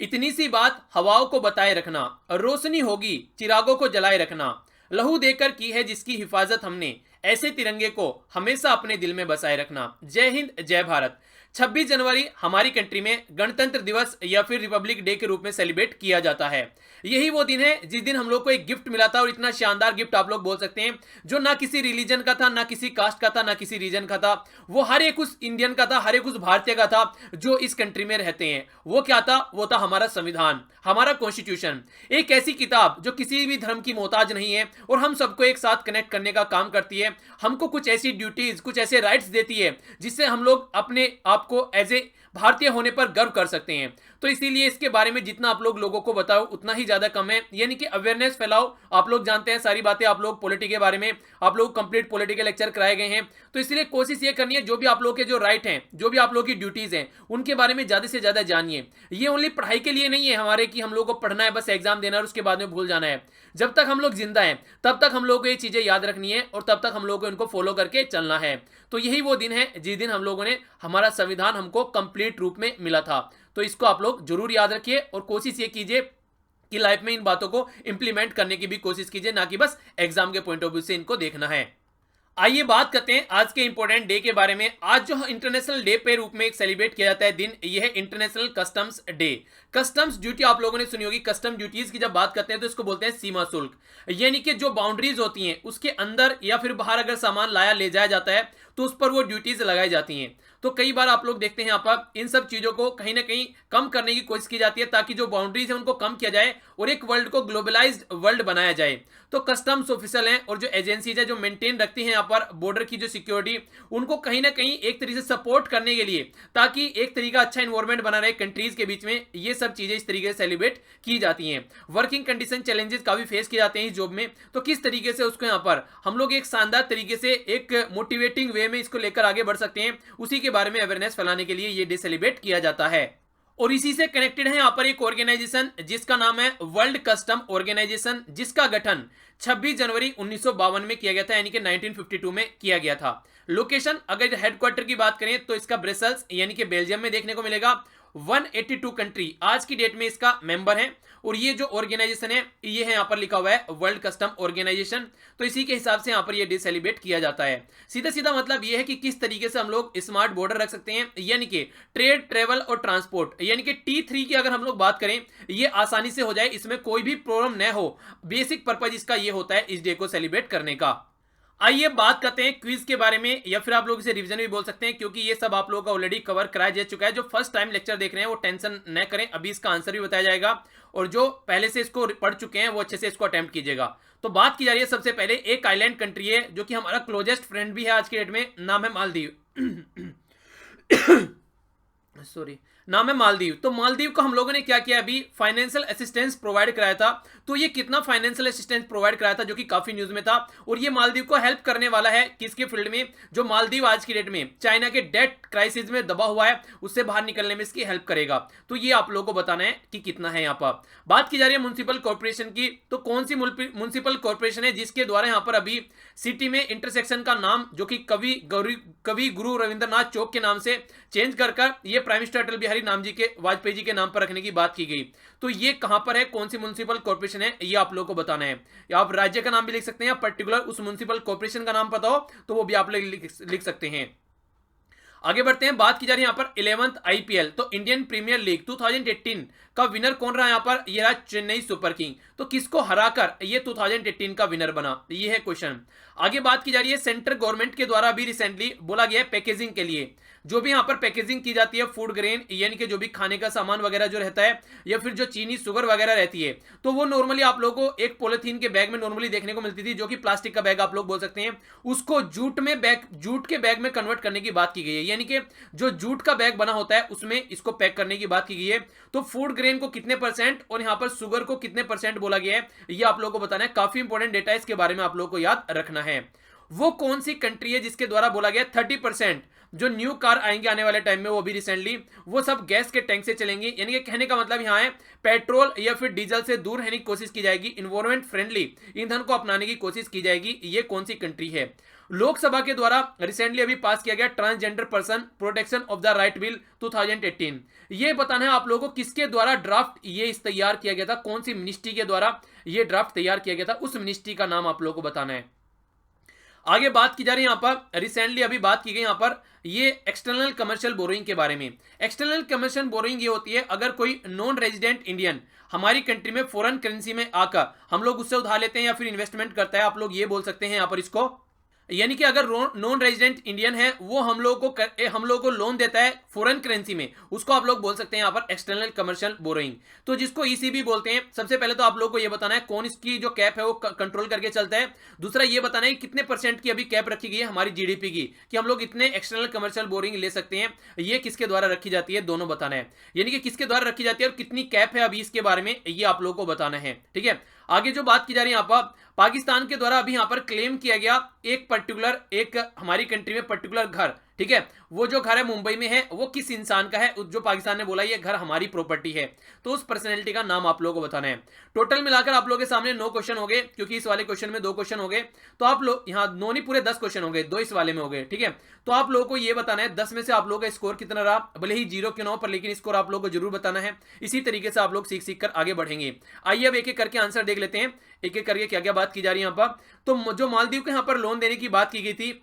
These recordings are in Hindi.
इतनी सी बात हवाओं को बताए रखना, रोशनी होगी चिरागों को जलाए रखना, लहू देकर की है जिसकी हिफाजत हमने, ऐसे तिरंगे को हमेशा अपने दिल में बसाए रखना। जय हिंद, जय भारत। 26 जनवरी हमारी कंट्री में गणतंत्र दिवस या फिर रिपब्लिक डे के रूप में सेलिब्रेट किया जाता है। यही वो दिन है जिस दिन हम लोग को एक गिफ्ट मिला था, और इतना शानदार गिफ्ट आप लोग बोल सकते हैं, जो ना किसी रिलीजन का था, ना किसी कास्ट का था, ना किसी रीजन का था। वो हर एक उस इंडियन का था, हर एक उस भारतीय का था जो इस कंट्री में रहते हैं। वो क्या था? वो था हमारा संविधान, हमारा कॉन्स्टिट्यूशन। एक ऐसी किताब जो किसी भी धर्म की मोहताज नहीं है और हम सबको एक साथ कनेक्ट करने का काम करती है। हमको कुछ ऐसी ड्यूटीज, कुछ ऐसे राइट्स देती है जिससे हम लोग अपने आप को एज ए भारतीय होने पर गर्व कर सकते हैं। तो इसीलिए इसके बारे में जितना आप लोग लोगों को बताओ उतना ही ज्यादा कम है, यानी कि अवेयरनेस फैलाओ। आप लोग जानते हैं सारी बातें, आप लोग पॉलिटी के बारे में आप लोग कंप्लीट पॉलिटिकल लेक्चर कराए गए हैं। तो इसलिए कोशिश ये करनी है जो भी आप लोग के जो राइट हैं, जो भी आप लोग की ड्यूटीज हैं, उनके बारे में ज्यादा से ज्यादा जानिए। ये ओनली पढ़ाई के लिए नहीं है हमारे कि हम लोग को पढ़ना है, बस एग्जाम देना है और उसके बाद में भूल जाना है। जब तक हम लोग जिंदा हैं तब तक हम लोग को ये चीजें याद रखनी है और तब तक हम लोग को इनको फॉलो करके चलना है। तो यही वो दिन है जिस दिन हम लोगों ने हमारा संविधान हमको कंप्लीट रूप में मिला था। तो इसको आप लोग जरूर याद रखिए और कोशिश ये कीजिए कि लाइफ में इन बातों को इंप्लीमेंट करने की भी कोशिश कीजिए, ना कि बस एग्जाम के पॉइंट ऑफ व्यू से इनको देखना है। आइए बात करते हैं आज के इंपॉर्टेंट डे के बारे में। आज जो इंटरनेशनल डे पे रूप में एक सेलिब्रेट किया जाता है दिन, यह है international customs day. Customs duty आप लोगों ने सुनी होगी। कस्टम ड्यूटीज की जब बात करते हैं तो इसको बोलते हैं सीमा शुल्क, यानी कि जो बाउंड्रीज होती हैं उसके अंदर या फिर बाहर अगर सामान लाया ले जाया जाता है तो उस पर वो ड्यूटीज लगाई जाती हैं। तो कई बार आप लोग देखते हैं यहाँ पर इन सब चीजों को कहीं ना कहीं कम करने की कोशिश की जाती है ताकि जो बाउंड्रीज है उनको कम किया जाए और एक वर्ल्ड को ग्लोबलाइज्ड वर्ल्ड बनाया जाए। तो कस्टम्स ऑफिसर हैं और जो एजेंसीज है जो मेंटेन रखती हैं यहाँ पर बॉर्डर की जो सिक्योरिटी, उनको कहीं ना कहीं एक तरीके से सपोर्ट करने के लिए, ताकि एक तरीका अच्छा इन्वायरमेंट बना रहे कंट्रीज के बीच में, ये सब चीजें इस तरीके से सेलिब्रेट की जाती हैं। वर्किंग कंडीशन चैलेंजेस काफी फेस किए जाते हैं इस जॉब में, तो किस तरीके से उसको यहाँ पर हम लोग एक शानदार तरीके से एक मोटिवेटिंग वे में इसको लेकर आगे बढ़ सकते हैं, उसी के बारे में अवेयरनेस फैलाने के लिए ये डे सेलिब्रेट किया जाता है। और इसी से कनेक्टेड है यहाँ पर एक ऑर्गेनाइजेशन जिसका नाम है वर्ल्ड कस्टम ऑर्गेनाइजेशन, जिसका गठन 26 जनवरी 1952 में किया गया था, यानी कि 1952 में किया गया था। लोकेशन अगर हेडक्वार्टर की बात करें तो इसका ब्रसेल्स यानी कि बेल्जियम में देखने को मिलेगा। 182 कंट्री आज की डेट में इसका मेंबर है और ये जो ऑर्गेनाइजेशन है ये है यहाँ पर लिखा हुआ है वर्ल्ड कस्टम ऑर्गेनाइजेशन। तो इसी के हिसाब से यहाँ पर ये डे सेलिब्रेट किया जाता है। सीधा सीधा मतलब ये है कि किस तरीके से हम लोग स्मार्ट बॉर्डर रख सकते हैं, यानी कि ट्रेड, ट्रेवल और ट्रांसपोर्ट, यानी कि T3 की अगर हम लोग बात करें ये आसानी से हो जाए, इसमें कोई भी प्रॉब्लम न हो। बेसिक पर्पज इसका ये होता है इस डे को सेलिब्रेट करने का। आइए बात करते हैं क्विज के बारे में, या फिर आप लोग इसे रिवीजन भी बोल सकते हैं, क्योंकि ये सब आप लोगों का ऑलरेडी कवर कराया जा चुका है। जो फर्स्ट टाइम लेक्चर देख रहे हैं वो टेंशन न करें, अभी इसका आंसर भी बताया जाएगा, और जो पहले से इसको पढ़ चुके हैं वो अच्छे से इसको अटेम्प्ट कीजिएगा। तो बात की जा रही है सबसे पहले एक आइलैंड कंट्री है जो कि हमारा क्लोजेस्ट फ्रेंड भी है आज की डेट में, नाम है मालदीव। सॉरी, नाम है मालदीव। तो मालदीव को हम लोगों ने क्या किया, अभी फाइनेंशियल असिस्टेंस प्रोवाइड कराया था। तो ये कितना फाइनेंशियल असिस्टेंस प्रोवाइड कराया था जो कि काफी न्यूज में था, और ये मालदीव को हेल्प करने वाला है किसके फील्ड में, जो मालदीव आज की डेट में चाइना के डेट क्राइसिस में दबा हुआ है उससे बाहर निकलने में इसकी हेल्प करेगा। तो ये आप लोगों को बताना है कि कितना है। यहाँ पर बात की जा रही है म्युनिसिपल कॉर्पोरेशन की, तो कौन सी म्युनिसिपल कॉर्पोरेशन है जिसके द्वारा यहाँ पर अभी सिटी में इंटरसेक्शन का नाम जो कि कवि गुरु रविंद्रनाथ चौक के नाम से चेंज कर ये प्राइम मिनिस्टर अटल बिहारी नाम जी के वाजपेयी जी के नाम पर रखने की बात की गई। तो ये कहां पर है, कौन सी म्युनिसिपल कॉर्पोरेशन है, ये आप लोगों को बताना है। या आप राज्य का नाम भी लिख सकते हैं, पर्टिकुलर उस म्युनिसिपल कॉर्पोरेशन का नाम पता हो तो वो भी आप लोग लिख सकते हैं। आगे बढ़ते हैं, बात की जा रही है यहाँ पर 11th IPL, तो इंडियन प्रीमियर लीग 2018 का विनर कौन रहा यहाँ पर, ये रहा चेन्नई सुपर किंग। तो किसको हराकर ये 2018 का विनर बना, ये है क्वेश्चन। आगे बात की जा रही है सेंट्रल गवर्नमेंट के द्वारा भी रिसेंटली बोला गया है पैकेजिंग के लिए, जो भी यहाँ पर पैकेजिंग की जाती है फूड ग्रेन, यानी कि जो भी खाने का सामान वगैरह जो रहता है, या फिर जो चीनी शुगर वगैरह रहती है, तो वो नॉर्मली आप लोगों को एक पॉलिथीन के बैग में नॉर्मली देखने को मिलती थी, जो कि प्लास्टिक का बैग आप लोग बोल सकते हैं, उसको जूट के बैग में कन्वर्ट करने की बात की गई है, यानी कि जो जूट का बैग बना होता है उसमें इसको पैक करने की बात की गई है। तो फूड ग्रेन को कितने परसेंट और यहाँ पर शुगर को कितने परसेंट बोला गया है, ये आप लोगों को बताना है। काफी इंपॉर्टेंट डेटा है, इसके बारे में आप लोगों को याद रखना है। वो कौन सी कंट्री है जिसके द्वारा बोला गया 30% जो न्यू कार आएंगे आने वाले टाइम में वो भी रिसेंटली, वो सब गैस के टैंक से चलेंगी। यानी कि कहने का मतलब यहाँ है पेट्रोल या फिर डीजल से दूर रहने की कोशिश की जाएगी, इन्वायरमेंट फ्रेंडली ईंधन को अपनाने की कोशिश की जाएगी। ये कौन सी कंट्री है? लोकसभा के द्वारा रिसेंटली अभी पास किया गया transgender person protection of the right bill 2018। ये बताना है आप लोगों को किसके द्वारा ड्राफ्ट ये इस तैयार किया गया था, कौन सी मिनिस्ट्री के द्वारा ये ड्राफ्ट तैयार किया गया था, उस मिनिस्ट्री का नाम आप लोगों को बताना है। आगे बात की जा रही है यहां पर, रिसेंटली अभी बात की गई यहां पर ये एक्सटर्नल कमर्शियल बोरोइंग के बारे में। एक्सटर्नल कमर्शियल बोरोइंग ये होती है अगर कोई नॉन रेजिडेंट इंडियन हमारी कंट्री में फॉरेन करेंसी में आकर हम लोग उससे उधार लेते हैं या फिर इन्वेस्टमेंट करता है, आप लोग ये बोल सकते हैं यहां पर इसको, यानी कि अगर नॉन रेजिडेंट इंडियन है वो हम लोग को लोन देता है फॉरेन करेंसी में, उसको आप लोग बोल सकते हैं यहां पर एक्सटर्नल कमर्शियल बोरोइंग, तो जिसको ईसीबी बोलते हैं। सबसे पहले तो आप लोग को ये बताना है कौन इसकी जो कैप है वो कंट्रोल करके चलता है। दूसरा ये बताना है कितने परसेंट की अभी कैप रखी गई है हमारी जीडीपी की, कि हम लोग इतने एक्सटर्नल कमर्शियल बोरोइंग ले सकते हैं, ये किसके द्वारा रखी जाती है, दोनों बताना है। यानी कि किसके द्वारा रखी जाती है और कितनी कैप है अभी इसके बारे में ये आप लोग को बताना है, ठीक है। आगे जो बात की जा रही है यहाँ पर, पाकिस्तान के द्वारा अभी यहां पर क्लेम किया गया एक हमारी कंट्री में पर्टिकुलर घर, ठीक है, वो जो घर है मुंबई में है वो किस इंसान का है, जो पाकिस्तान ने बोला ये घर हमारी प्रॉपर्टी है, तो उस पर्सनैलिटी का नाम आप लोगों को बताना है। टोटल मिलाकर आप लोगों के सामने 9 क्वेश्चन हो गए, क्योंकि इस वाले क्वेश्चन में 2 क्वेश्चन हो गए, तो आप लोग यहाँ 9 नहीं पूरे 10 क्वेश्चन हो गए, 2 इस वाले में हो गए, ठीक है। तो आप लोगों को ये बताना है 10 में से आप लोगों का स्कोर कितना रहा, भले ही 0 क्यों ना हो पर लेकिन स्कोर आप लोगों को जरूर बताना है। इसी तरीके से आप लोग सीख सीख कर आगे बढ़ेंगे। आइए अब एक एक करके आंसर देख लेते हैं, एक एक करके क्या क्या बात की जा रही है यहाँ पर। तो जो मालदीव के यहाँ पर लोन देने की बात की गई थी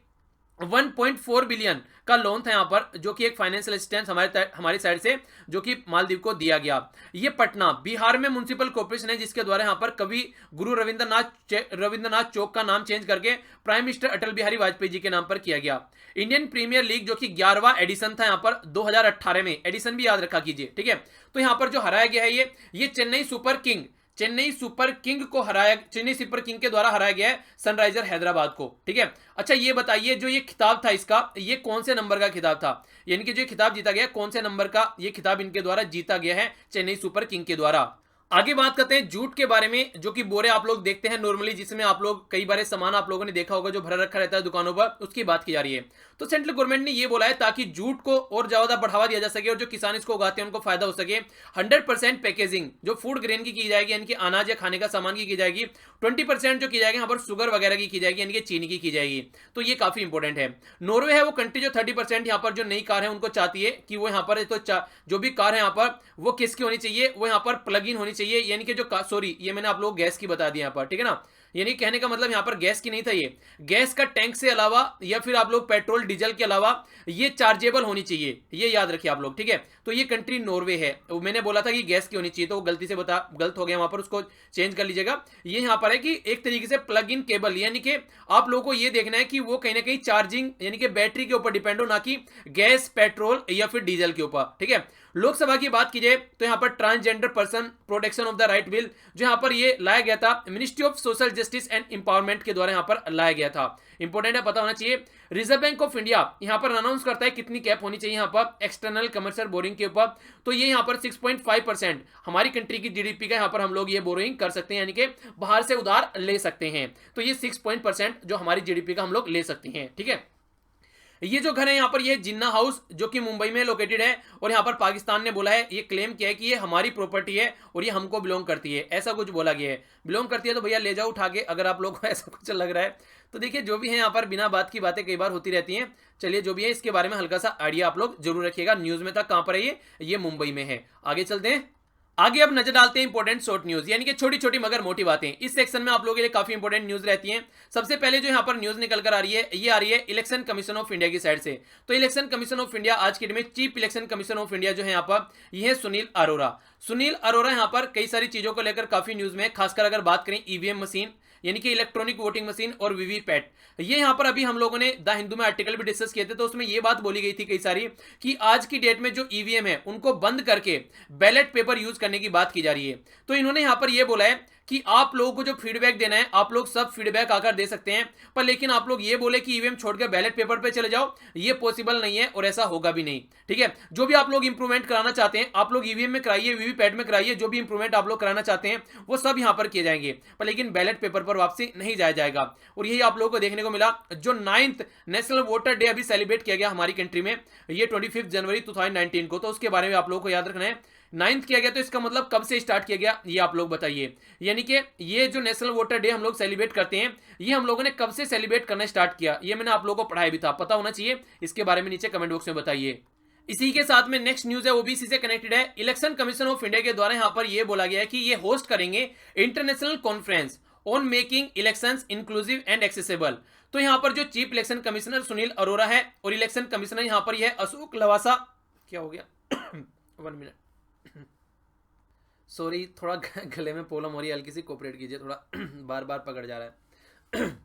1.4 बिलियन का लोन था यहाँ पर, जो कि एक फाइनेंशियल असिस्टेंस हमारी साइड से जो कि मालदीव को दिया गया। ये पटना बिहार में म्युनिसिपल कॉर्पोरेशन है जिसके द्वारा यहाँ पर कवि गुरु रविंद्रनाथ चौक का नाम चेंज करके प्राइम मिनिस्टर अटल बिहारी वाजपेयी जी के नाम पर किया गया। इंडियन प्रीमियर लीग जो कि 11वां एडिशन था यहाँ पर 2018 में, एडिशन भी याद रखा कीजिए, ठीक है। तो यहाँ पर जो हराया गया है ये चेन्नई सुपर किंग के द्वारा हराया गया है सनराइजर हैदराबाद को, ठीक है। अच्छा ये बताइए जो ये खिताब था इसका, ये कौन से नंबर का खिताब था, यानी कि जो खिताब जीता गया कौन से नंबर का ये खिताब इनके द्वारा जीता गया है चेन्नई सुपर किंग के द्वारा। आगे बात करते हैं जूट के बारे में, जो कि बोरे आप लोग देखते हैं नॉर्मली, जिसमें आप लोग कई बार सामान आप लोगों ने देखा होगा जो भरा रखा रहता है दुकानों पर, उसकी बात की जा रही है। तो सेंट्रल गवर्नमेंट ने ये बोला है ताकि जूट को और ज्यादा बढ़ावा दिया जा सके और जो किसान इसको उगाते हैं उनको फायदा हो सके, 100% पैकेजिंग जो फूड ग्रेन की जाएगी, यानी कि अनाज या खाने का सामान की जाएगी, 20% जो की जाएगी यहाँ पर शुगर वगैरह की जाएगी, यानी कि चीनी की जाएगी। तो ये काफी इंपॉर्टेंट है। नॉर्वे है वो कंट्री जो 30% यहाँ पर जो नई कार है उनको चाहती है कि वो यहाँ पर तो जो भी कार है यहाँ पर वो किसकी होनी चाहिए, वो यहाँ पर प्लग इन होनी चाहिए, यानी कि जो सॉरी ये मैंने आप लोग गैस की बता दी यहाँ पर, ठीक है ना, यानी कहने का मतलब यहाँ पर गैस की नहीं था, ये गैस का टैंक से अलावा या फिर आप लोग पेट्रोल डीजल के अलावा ये चार्जेबल होनी चाहिए, ये याद रखिए आप लोग, ठीक है। तो ये कंट्री नॉर्वे है, मैंने बोला था कि गैस की होनी चाहिए तो वो गलती से गलत हो गया वहां पर, उसको चेंज कर लीजिएगा। ये यहाँ पर है कि एक तरीके से प्लग इन केबल, यानी कि आप लोगों को ये देखना है कि वो कहीं ना कहीं चार्जिंग यानी कि बैटरी के ऊपर डिपेंड हो, ना कि गैस पेट्रोल या फिर डीजल के ऊपर, ठीक है। लोकसभा की बात की जाए तो यहाँ पर transgender person protection of the right bill जो यहाँ पर ये लाया गया था ministry of social justice and empowerment के द्वारा यहाँ पर लाया गया था। इंपॉर्टेंट है, पता होना चाहिए। रिजर्व बैंक ऑफ इंडिया यहाँ पर अनाउंस करता है कितनी कैप होनी चाहिए यहाँ पर एक्सटर्नल कमर्शियल बोरिंग के ऊपर, तो ये यहाँ पर 6.5% हमारी कंट्री की जीडीपी का यहाँ पर हम लोग ये बोरिंग कर सकते हैं, यानी कि बाहर से उधार ले सकते हैं। तो ये 6% जो हमारी जीडीपी का हम लोग ले सकते हैं, ठीक है। ये जो घर है यहाँ पर ये जिन्ना हाउस जो कि मुंबई में लोकेटेड है, और यहाँ पर पाकिस्तान ने बोला है, ये क्लेम किया है कि ये हमारी प्रॉपर्टी है और ये हमको बिलोंग करती है, ऐसा कुछ बोला गया है। बिलोंग करती है तो भैया ले जाओ उठा के, अगर आप लोग को ऐसा कुछ लग रहा है तो देखिए जो भी है यहाँ पर बिना बात की बातें कई बार होती रहती हैं। चलिए जो भी है इसके बारे में हल्का सा आइडिया आप लोग जरूर रखिएगा। न्यूज में था कहाँ पर है ये मुंबई में है। आगे चलते हैं, आगे अब नजर डालते हैं इंपॉर्टेंट शॉर्ट न्यूज, यानी कि छोटी छोटी मगर मोटी बातें। इस सेक्शन में आप लोगों के लिए काफी इंपॉर्टेंट न्यूज रहती हैं। सबसे पहले जो यहाँ पर न्यूज निकल कर आ रही है ये आ रही है इलेक्शन कमीशन ऑफ इंडिया की साइड से। तो इलेक्शन कमीशन ऑफ इंडिया आज की डेट में chief election commission of India जो है यहाँ पर ये है सुनील अरोरा यहाँ पर कई सारी चीजों को लेकर काफी न्यूज में, खासकर अगर बात करें ईवीएम मशीन यानी कि इलेक्ट्रॉनिक वोटिंग मशीन और वीवीपैट, ये यहाँ पर अभी हम लोगों ने द हिंदू में आर्टिकल भी डिस्कस किए थे, तो उसमें ये बात बोली गई थी कई सारी कि आज की डेट में जो ईवीएम है उनको बंद करके बैलेट पेपर यूज करने की बात की जा रही है। तो इन्होंने यहाँ पर ये बोला है कि आप लोगों को जो फीडबैक देना है आप लोग सब फीडबैक आकर दे सकते हैं, पर लेकिन आप लोग ये बोले कि ईवीएम छोड़कर बैलेट पेपर पे चले जाओ, ये पॉसिबल नहीं है और ऐसा होगा भी नहीं। ठीक है, जो भी आप लोग इंप्रूवमेंट कराना चाहते हैं आप लोग ईवीएम में कराइए, वीवीपैट में कराइए, जो भी इंप्रूवमेंट आप लोग कराना चाहते हैं वो सब यहां पर किए जाएंगे, पर लेकिन बैलेट पेपर पर वापसी नहीं जाया जाएगा। और यही आप लोगों को देखने को मिला। जो 9th नेशनल वोटर डे अभी सेलिब्रेट किया गया हमारी कंट्री में, ये 25 जनवरी 2019 को, तो उसके बारे में आप लोगों को याद रखना है। 9th किया गया तो इसका मतलब कब से स्टार्ट किया गया ये आप लोग बताइए। यानी कि ये जो नेशनल वोटर डे हम लोग सेलिब्रेट करते हैं ये हम लोगों ने कब से सेलिब्रेट करना स्टार्ट किया, ये मैंने आप लोगों को पढ़ाया भी था, पता होना चाहिए। इसके बारे में नीचे कमेंट बॉक्स में बताइए। इसी के साथ में नेक्स्ट न्यूज है, ओबीसी से कनेक्टेड है। इलेक्शन कमीशन ऑफ इंडिया के द्वारा यहां पर यह बोला गया है कि ये होस्ट करेंगे international conference on making elections inclusive and accessible. तो यहां पर जो chief election commissioner Sunil Arora है और इलेक्शन कमिश्नर यहां पर यह अशोक लवासा, क्या हो गया 1 मिनट, सॉरी थोड़ा गले में प्रॉब्लम हो रही है, हल्की सी कोऑपरेट कीजिए, थोड़ा बार बार पकड़ जा रहा है।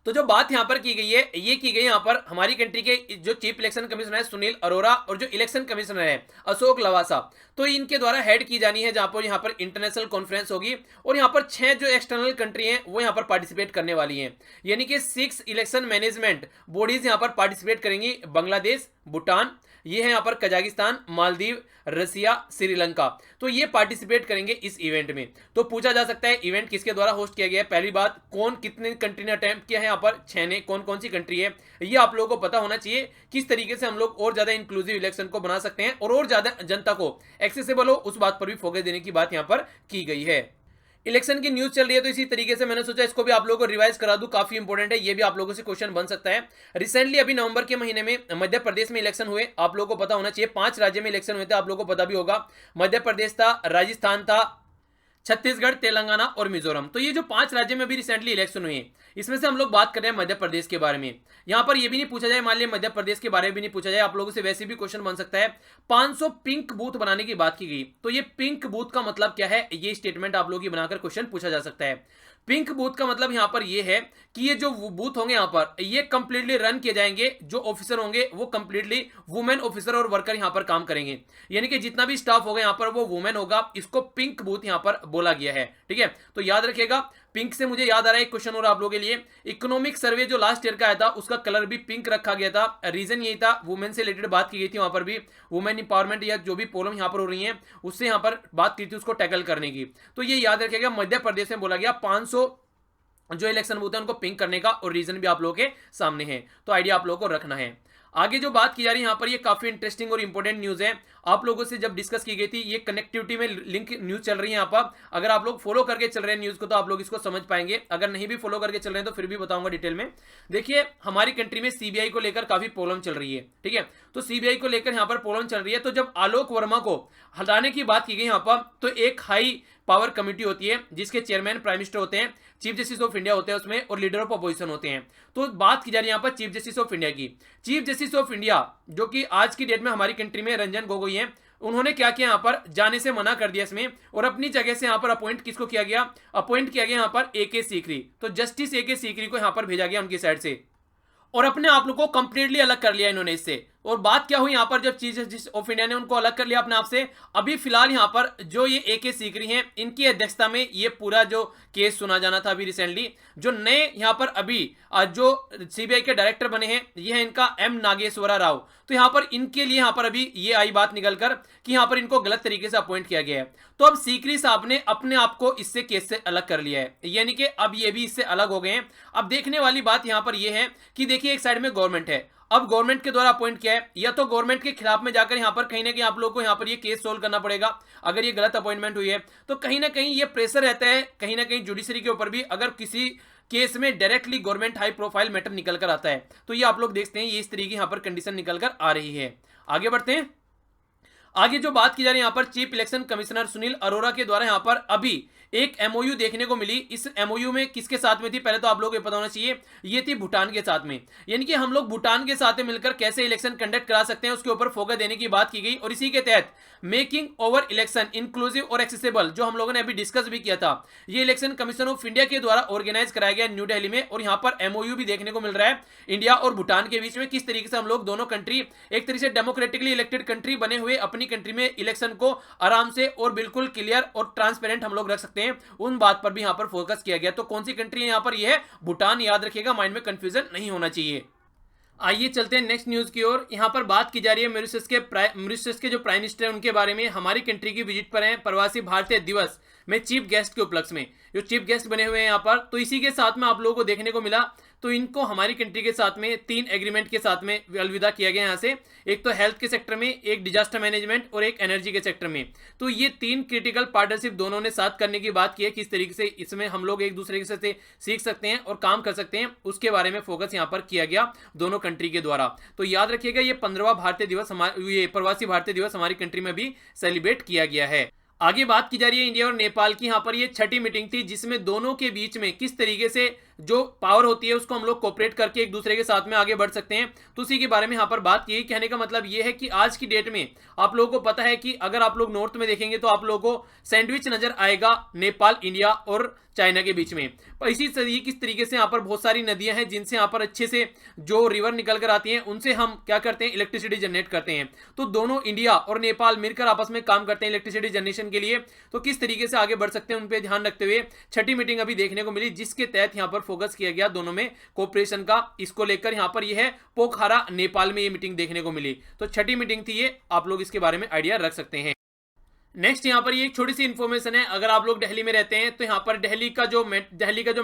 तो जो बात यहां पर की गई है ये की गई यहां पर हमारी कंट्री के जो चीफ इलेक्शन कमिश्नर है सुनील अरोरा और जो इलेक्शन कमिश्नर है अशोक लवासा, तो इनके द्वारा हेड की जानी है, जहां पर यहां पर इंटरनेशनल कॉन्फ्रेंस होगी और यहां पर 6 जो एक्सटर्नल कंट्री हैं वो यहां पर पार्टिसिपेट करने वाली हैं। यानी कि 6 इलेक्शन मैनेजमेंट बॉडीज यहां पर पार्टिसिपेट करेंगी। बांग्लादेश, भूटान, ये है यहाँ पर कजाकिस्तान, मालदीव, रसिया, श्रीलंका, तो ये पार्टिसिपेट करेंगे इस इवेंट में। तो पूछा जा सकता है इवेंट किसके द्वारा होस्ट किया गया है, पहली बात कौन कितने कंट्री ने अटेम्प्ट किया है, यहाँ पर 6 ने, कौन कौन सी कंट्री है, ये आप लोगों को पता होना चाहिए। किस तरीके से हम लोग और ज्यादा इंक्लूसिव इलेक्शन को बना सकते हैं और ज्यादा जनता को एक्सेसिबल हो, उस बात पर भी फोकस देने की बात यहाँ पर की गई है। इलेक्शन की न्यूज चल रही है तो इसी तरीके से मैंने सोचा इसको भी आप लोगों को रिवाइज करा दूं, काफी इंपॉर्टेंट है, ये भी आप लोगों से क्वेश्चन बन सकता है। रिसेंटली अभी नवंबर के महीने में मध्य प्रदेश में इलेक्शन हुए, आप लोगों को पता होना चाहिए। 5 राज्य में इलेक्शन हुए थे, आप लोगों को पता भी होगा। मध्य प्रदेश था, राजस्थान था, छत्तीसगढ़, तेलंगाना और मिजोरम। तो ये जो 5 राज्य में भी रिसेंटली इलेक्शन हुए, इसमें से हम लोग बात कर रहे हैं मध्य प्रदेश के बारे में। यहां पर ये भी नहीं पूछा जाए, मान लिया मध्य प्रदेश के बारे में भी नहीं पूछा जाए, आप लोगों से वैसे भी क्वेश्चन बन सकता है। 500 पिंक बूथ बनाने की बात की गई, तो ये पिंक बूथ का मतलब क्या है, ये स्टेटमेंट आप लोगों की बनाकर क्वेश्चन पूछा जा सकता है। पिंक बूथ का मतलब यहां पर ये है कि ये जो बूथ होंगे यहां पर ये कंप्लीटली रन किए जाएंगे, जो ऑफिसर होंगे वो कंप्लीटली वुमेन ऑफिसर और वर्कर यहां पर काम करेंगे, यानी कि जितना भी स्टाफ होगा यहां पर वो वुमेन होगा। इसको पिंक बूथ यहां पर बोला गया है। ठीक है, तो याद रखिएगा। पिंक से मुझे याद आ रहा है एक क्वेश्चन और आप लोगों के लिए, इकोनॉमिक सर्वे जो लास्ट ईयर का आया था उसका कलर भी पिंक रखा गया था। रीजन यही था, वुमेन से रिलेटेड बात की गई थी, वहां पर भी वुमेन इंपावरमेंट या जो भी प्रॉब्लम यहां पर हो रही है उससे यहां पर बात की थी, उसको टैकल करने की। तो ये याद रखिएगा, मध्य प्रदेश में बोला गया 500 जो इलेक्शन बूथ है उनको पिंक करने का, और रीजन भी आप लोगों के सामने है, तो आइडिया आप लोगों को रखना है। आगे जो बात की जा रही है यहां पर, ये काफी इंटरेस्टिंग और इंपॉर्टेंट न्यूज है, आप लोगों से जब डिस्कस की गई थी, ये कनेक्टिविटी में लिंक न्यूज चल रही है यहां पर। अगर आप लोग फॉलो करके चल रहे हैं न्यूज को तो आप लोग इसको समझ पाएंगे, अगर नहीं भी फॉलो करके चल रहे हैं तो फिर भी बताऊंगा डिटेल में। देखिए हमारी कंट्री में सीबीआई को लेकर काफी प्रॉब्लम चल रही है। ठीक है, तो सीबीआई को लेकर यहां पर प्रॉब्लम चल रही है, तो जब आलोक वर्मा को हटाने की बात की गई यहां पर, तो एक हाई पावर कमेटी होती है जिसके चेयरमैन प्राइम मिनिस्टर होते हैं, चीफ जस्टिस ऑफ इंडिया होते हैं उसमें, और लीडर ऑफ अपोजिशन होते हैं। तो बात की जा रही है यहां पर चीफ जस्टिस ऑफ इंडिया की। चीफ जस्टिस ऑफ इंडिया जो कि आज की डेट में हमारी कंट्री में रंजन गोगोई हैं, उन्होंने क्या किया, यहां पर जाने से मना कर दिया इसमें, और अपनी जगह से यहां पर अपॉइंट किसको किया गया, अपॉइंट किया गया यहां पर ए.के. सीकरी। तो जस्टिस ए.के. सीकरी को यहां पर भेजा गया उनकी साइड से, और अपने आप लोग को कंप्लीटली अलग कर लिया इन्होंने इससे। और बात क्या हुई यहां पर, जब चीफ जस्टिस ऑफ इंडिया ने उनको अलग कर लिया अपने आप से, अभी फिलहाल यहां पर जो ये ए.के. सीकरी हैं, इनकी अध्यक्षता में ये पूरा जो केस सुना जाना था अभी रिसेंटली, जो नए यहां पर अभी जो सीबीआई के डायरेक्टर बने हैं ये है इनका एम नागेश्वरा राव। तो यहां पर इनके लिए यहां पर अभी ये आई बात निकलकर कि यहां पर इनको गलत तरीके से अपॉइंट किया गया है। तो अब सीकरी साहब ने अपने आप को इससे केस से अलग कर लिया है, यानी कि अब ये भी इससे अलग हो गए हैं। अब देखने वाली बात यहां पर यह है कि देखिए एक साइड में गवर्नमेंट है, अब गवर्नमेंट के द्वारा अपॉइंट किया है, या तो गवर्नमेंट के खिलाफ में जाकर यहां पर कहीं ना कहीं आप लोगों को यहां पर ये केस सोल्व करना पड़ेगा। अगर ये गलत अपॉइंटमेंट हुई है तो कहीं ना कहीं ये प्रेशर रहता है कहीं ना कहीं जुडिशरी के ऊपर भी, अगर किसी केस में directly government high profile matter निकल कर आता है, तो ये आप लोग देखते हैं ये इस तरीके यहां पर कंडीशन निकल कर आ रही है। आगे बढ़ते हैं। आगे जो बात की जा रही है यहां पर chief election commissioner Sunil Arora के द्वारा यहां पर अभी एक एमओयू देखने को मिली। इस एमओयू में किसके साथ में थी, पहले तो आप लोगों को पता होना चाहिए, ये थी भूटान के साथ में। यानी कि हम लोग भूटान के साथ मिलकर कैसे इलेक्शन कंडक्ट करा सकते हैं उसके ऊपर फोकस देने की बात की गई, और इसी के तहत मेकिंग ओवर इलेक्शन इंक्लूसिव और एक्सेसिबल, जो हम लोगों ने अभी डिस्कस भी किया था, ये इलेक्शन कमीशन ऑफ इंडिया के द्वारा ऑर्गेनाइज कराया गया न्यू दिल्ली में। और यहां पर एमओयू भी देखने को मिल रहा है इंडिया और भूटान के बीच में, किस तरीके से हम लोग दोनों कंट्री एक तरीके से डेमोक्रेटिकली इलेक्टेड कंट्री बने हुए अपनी अपनी कंट्री में इलेक्शन को आराम से और बिल्कुल क्लियर और ट्रांसपेरेंट हम लोग रख सकते हैं, उन बात पर भी यहाँ पर फोकस किया गया। तो कौन सी कंट्री है यहाँ पर? यह है भूटान, याद रखिएगा, माइंड में कंफ्यूजन नहीं होना चाहिए। आइए चलते हैं नेक्स्ट न्यूज की ओर। यहाँ पर बात की जा रही है मॉरिशस के जो प्राइम मिनिस्टर हैं उनके बारे में। हमारी कंट्री की विजिट पर हैं प्रवासी भारतीय दिवस में चीफ गेस्ट के उपलक्ष्य में, जो चीफ गेस्ट बने हुए हैं यहाँ पर। तो इसी के साथ में आप लोगों को देखने को मिला, तो इनको हमारी कंट्री के साथ में 3 एग्रीमेंट के साथ में अलविदा किया गया यहाँ से। एक तो हेल्थ के सेक्टर में, एक डिजास्टर मैनेजमेंट और एक एनर्जी के सेक्टर में। तो ये 3 क्रिटिकल पार्टनरशिप दोनों ने साथ करने की बात की है, किस तरीके से इसमें हम लोग एक दूसरे से सीख सकते हैं और काम कर सकते हैं, उसके बारे में फोकस यहाँ पर किया गया दोनों कंट्री के द्वारा। तो याद रखिएगा ये 15वां भारतीय दिवस, ये प्रवासी भारतीय दिवस हमारी कंट्री में भी सेलिब्रेट किया गया है। आगे बात की जा रही है इंडिया और नेपाल की। यहाँ पर ये 6ठी मीटिंग थी, जिसमें दोनों के बीच में किस तरीके से जो पावर होती है उसको हम लोग कोऑपरेट करके एक दूसरे के साथ में आगे बढ़ सकते हैं, तो उसी के बारे में यहाँ पर बात की। कहने का मतलब ये है कि आज की डेट में आप लोगों को पता है कि अगर आप लोग नॉर्थ में देखेंगे तो आप लोगों को सैंडविच नजर आएगा नेपाल, इंडिया और चाइना के बीच में। पर इसी किस तरीके से यहाँ पर बहुत सारी नदियां हैं जिनसे यहाँ पर अच्छे से जो रिवर निकल कर आती हैं, उनसे हम क्या करते हैं, इलेक्ट्रिसिटी जनरेट करते हैं। तो दोनों इंडिया और नेपाल मिलकर आपस में काम करते हैं इलेक्ट्रिसिटी जनरेशन के लिए। तो किस तरीके से आगे बढ़ सकते हैं उन पर ध्यान रखते हुए 6ठी मीटिंग अभी देखने को मिली, जिसके तहत यहाँ पर फोकस किया गया दोनों में कोऑपरेशन का। इसको लेकर यहाँ पर यह है पोखरा, नेपाल में ये मीटिंग देखने को मिली। तो 6ठी मीटिंग थी ये, आप लोग इसके बारे में आइडिया रख सकते हैं। नेक्स्ट यहाँ पर ये एक छोटी सी इन्फॉर्मेशन है, अगर आप लोग दिल्ली में रहते हैं तो यहाँ पर दिल्ली का जो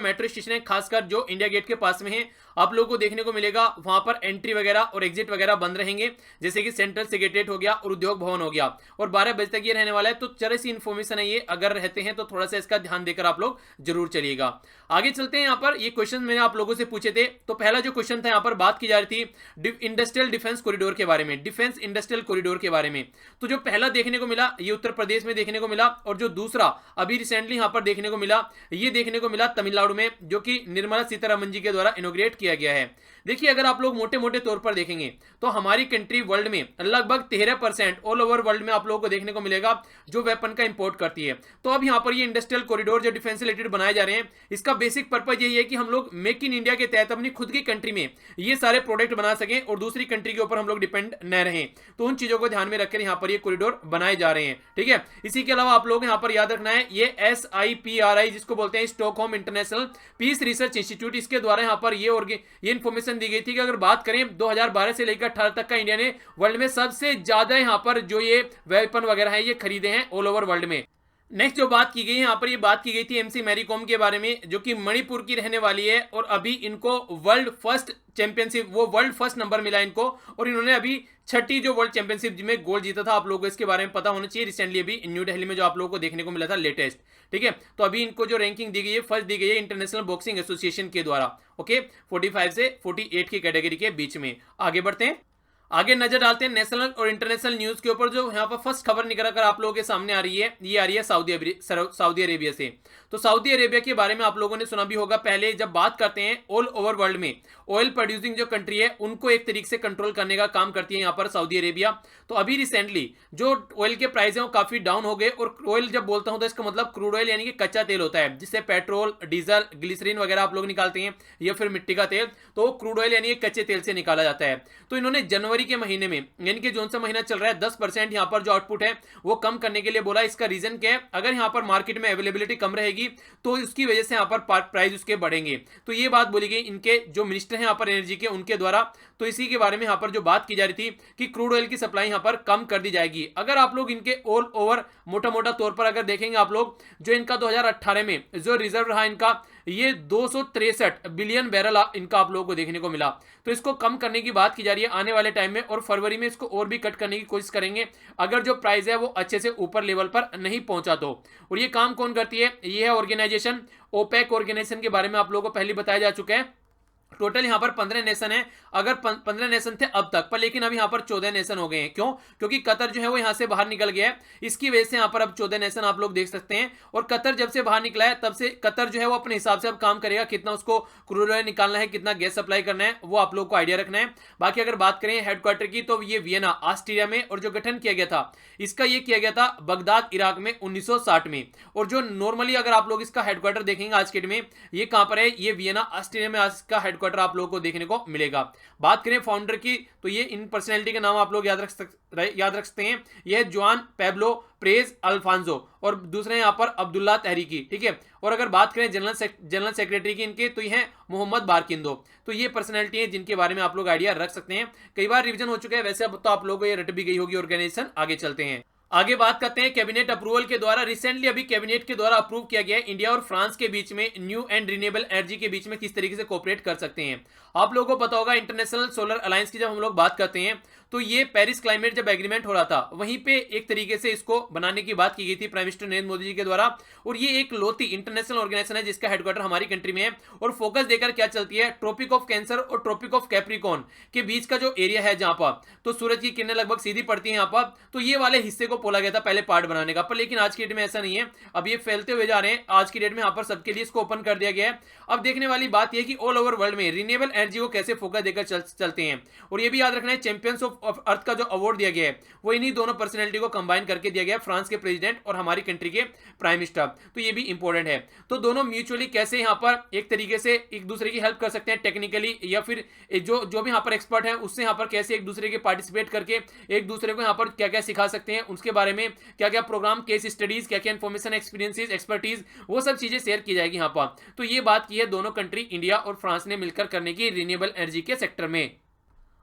मेट्रो स्टेशन है, खासकर जो इंडिया गेट के पास में है, आप लोगों को देखने को मिलेगा वहां पर एंट्री वगैरह और एग्जिट वगैरह बंद रहेंगे, जैसे कि सेंट्रल सेक्रेटरीट हो गया और उद्योग भवन हो गया, और 12 बजे तक ये रहने वाला है। तो जरा सी इन्फॉर्मेशन है ये, अगर रहते हैं तो थोड़ा सा इसका ध्यान देकर आप लोग जरूर चलिएगा। आगे चलते हैं। यहाँ पर ये क्वेश्चन मैंने आप लोगों से पूछे थे। तो पहला जो क्वेश्चन था यहाँ पर बात की जा रही थी इंडस्ट्रियल डिफेंस कॉरिडोर के बारे में, डिफेंस इंडस्ट्रियल कॉरिडोर के बारे में। तो जो पहला देखने को मिला ये उत्तर प्रदेश में देखने को मिला, और जो दूसरा अभी रिसेंटली यहां पर देखने को मिला ये देखने को मिला तमिलनाडु में, जो कि निर्मला सीतारमण जी के द्वारा इनॉग्रेट किया गया है। देखिए अगर आप लोग मोटे मोटे तौर पर देखेंगे तो हमारी कंट्री वर्ल्ड में लगभग 13% ऑल ओवर वर्ल्ड में आप लोगों को देखने को मिलेगा जो वेपन का इंपोर्ट करती है। तो अब यहां पर ये इंडस्ट्रियल कॉरिडोर जो डिफेंस रिलेटेड बनाए जा रहे हैं, इसका बेसिक पर्पज यही है कि हम लोग मेक इन इंडिया के तहत अपनी खुद की कंट्री में ये सारे प्रोडक्ट बना सकें और दूसरी कंट्री के ऊपर हम लोग डिपेंड न रहें। तो उन चीजों को ध्यान में रखकर यहां पर ये कॉरिडोर बनाए जा रहे हैं, ठीक है। इसी के अलावा आप लोग यहां पर याद रखना है ये SIPRI जिसको बोलते हैं Stockholm International Peace Research Institute, इसके द्वारा यहां पर ये इंफॉर्मेशन दी गई थी कि अगर बात करें 2012 से लेकर 18 तक का इंडिया ने वर्ल्ड में सबसे ज्यादा यहां पर जो ये वेपन वगैरह है ये खरीदे हैं ऑल ओवर वर्ल्ड में। नेक्स्ट जो बात की गई है यहाँ पर, ये बात की गई थी MC मैरी कॉम के बारे में, जो कि मणिपुर की रहने वाली है और अभी इनको वर्ल्ड फर्स्ट चैंपियनशिप, वो वर्ल्ड फर्स्ट नंबर मिला इनको, और इन्होंने अभी 6ठी जो वर्ल्ड चैंपियनशिप में गोल्ड जीता था। आप लोगों को इसके बारे में पता होना चाहिए, रिसेंटली अभी न्यू दिल्ली में जो आप लोगों को देखने को मिला था लेटेस्ट, ठीक है। तो अभी इनको जो रैंकिंग दी गई है फर्स्ट दी गई है इंटरनेशनल बॉक्सिंग एसोसिएशन के द्वारा, ओके, 45 से 48 की कैटेगरी के बीच में। आगे बढ़ते हैं, आगे नजर डालते हैं नेशनल और इंटरनेशनल न्यूज के ऊपर। जो यहाँ पर फर्स्ट खबर निकल कर आप लोगों के सामने आ रही है, ये आ रही है सऊदी अरेबिया से। तो सऊदी अरेबिया के बारे में आप लोगों ने सुना भी होगा। पहले जब बात करते हैं ऑल ओवर वर्ल्ड में ऑयल प्रोड्यूसिंग जो कंट्री है उनको एक तरीके से कंट्रोल करने का काम करती है यहाँ पर सऊदी अरेबिया। तो अभी रिसेंटली जो ऑयल के प्राइस है वो काफी डाउन हो गए, और ऑयल जब बोलता हूं तो इसका मतलब क्रूड ऑयल यानी कि कच्चा तेल होता है, जिससे पेट्रोल, डीजल, ग्लिसरीन वगैरह आप लोग निकालते हैं, या फिर मिट्टी का तेल, तो क्रूड ऑयल यानी कच्चे तेल से निकाला जाता है। तो इन्होंने जनवरी के महीने में, यानी कि जौन सा महीना चल रहा है, 10% यहाँ पर जो आउटपुट है वो कम करने के लिए बोला। इसका रीजन क्या है, अगर यहाँ पर मार्केट में अवेलेबिलिटी कम रहेगी तो उसकी वजह से यहाँ पर प्राइस उसके बढ़ेंगे। तो ये बात बोली गई इनके जो मिनिस्टर हैं यहाँ पर एनर्जी के, उनके द्वारा। तो इसी के बारे में यहाँ पर जो बात की जा रही थी कि क्रूड ऑयल की सप्लाई यहाँ पर कम कर दी जाएगी। अगर आप लोग इनके ऑल ओवर मोटा मोटा तौर पर अगर देखेंगे आप लोग, जो इनका 2018 में जो रिजर्व रहा इनका, ये 263 बिलियन बैरल इनका आप लोगों को देखने को मिला। तो इसको कम करने की बात की जा रही है आने वाले टाइम में, और फरवरी में इसको और भी कट करने की कोशिश करेंगे अगर जो प्राइस है वो अच्छे से ऊपर लेवल पर नहीं पहुंचा तो। और ये काम कौन करती है, ये है ऑर्गेनाइजेशन ओपेक ऑर्गेनाइजेशन के बारे में आप लोगों को पहले बताया जा चुका है। टोटल यहाँ पर 15 नेशन है, अगर 15 नेशन थे अब तक पर, लेकिन अब यहाँ पर 14 नेशन हो गए हैं। क्यों? क्योंकि कतर जो है वो यहाँ से बाहर निकल गया है, इसकी वजह से यहाँ पर अब 14 नेशन आप लोग देख सकते हैं। और कतर जब से बाहर निकला है तब से कतर जो है वो अपने हिसाब से अब काम करेगा, कितना उसको क्रूड ऑयल निकालना है, कितना गैस सप्लाई करना है, वो आप लोग को आइडिया रखना है। बाकी अगर बात करें हेडक्वार्टर की, तो ये वियना ऑस्ट्रिया में, और जो गठन किया गया था इसका, ये किया गया था बगदाद इराक में 1960 में। और जो नॉर्मली अगर आप लोग इसका हेडक्वार्टर देखेंगे आज के डेट में, ये कहां पर है, ये वियना ऑस्ट्रिया में इसका हेडक्वार्टर हेडक्वार्टर आप लोगों को देखने को मिलेगा। बात करें फाउंडर की, तो ये इन पर्सनैलिटी के नाम आप लोग याद रख सकते हैं। यह जुआन पैब्लो प्रेज अल्फांजो और दूसरे यहाँ पर अब्दुल्ला तहरीकी, ठीक है। और अगर बात करें जनरल सेक्रेटरी की इनके, तो ये हैं मोहम्मद बारकिंदो। तो ये पर्सनैलिटी है जिनके बारे में आप लोग आइडिया रख सकते हैं। कई बार रिवीजन हो चुका है वैसे, अब तो आप लोगों को ये रट भी गई होगी ऑर्गेनाइजेशन। आगे चलते हैं, आगे बात करते हैं कैबिनेट अप्रूवल के द्वारा। रिसेंटली अभी कैबिनेट के द्वारा अप्रूव किया गया है इंडिया और फ्रांस के बीच में न्यू एंड रिन्यूएबल एनर्जी के बीच में किस तरीके से कोऑपरेट कर सकते हैं। आप लोगों को पता होगा इंटरनेशनल सोलर अलायंस की जब हम लोग बात करते हैं, तो ये पेरिस क्लाइमेट जब एग्रीमेंट हो रहा था, वहीं पे एक तरीके से इसको बनाने की बात की गई थी प्राइम मिनिस्टर नरेंद्र मोदी जी के द्वारा। और ये एक लोती इंटरनेशनल ऑर्गेनाइजेशन है जिसका हेडक्वार्टर हमारी कंट्री में है और फोकस देकर क्या चलती है, ट्रॉपिक ऑफ कैंसर और ट्रॉपिक ऑफ कैप्रिकॉर्न के बीच का जो एरिया है जहां पर तो सूरज की किरणें लगभग सीधी पड़ती है यहाँ पर, तो ये वाले हिस्से को बोला गया था पहले पार्ट बनाने का। पर लेकिन आज की डेट में ऐसा नहीं है, अब ये फैलते हुए जा रहे हैं। आज की डेट में यहाँ पर सबके लिए इसको ओपन कर दिया गया है। अब देखने वाली बात यह कि ऑल ओवर वर्ल्ड में रिन्यूएबल एनर्जी को कैसे फोकस देकर चलते हैं। और ये भी याद रखना है चैंपियंस ऑफ अर्थ का जो अवार्ड दिया गया है वो इन्हीं दोनों पर्सनैलिटी को कंबाइन करके दिया गया है, फ्रांस के प्रेसिडेंट और हमारी कंट्री के प्राइम मिनिस्टर। तो ये भी इंपॉर्टेंट है। तो दोनों म्यूचुअली कैसे यहाँ पर एक तरीके से एक दूसरे की हेल्प कर सकते हैं टेक्निकली, या फिर जो भी यहाँ पर एक्सपर्ट है उससे यहाँ पर कैसे एक दूसरे के पार्टिसिपेट करके एक दूसरे को यहाँ पर क्या क्या सिखा सकते हैं, उसके बारे में क्या क्या प्रोग्राम, केस स्टडीज, क्या क्या इन्फॉर्मेशन, एक्सपीरियंसेस, एक्सपर्टीज, वो सब चीजें शेयर की जाएगी यहाँ पर। तो ये बात की है दोनों कंट्री इंडिया और फ्रांस ने मिलकर करने की रिन्यूएबल एनर्जी के सेक्टर में।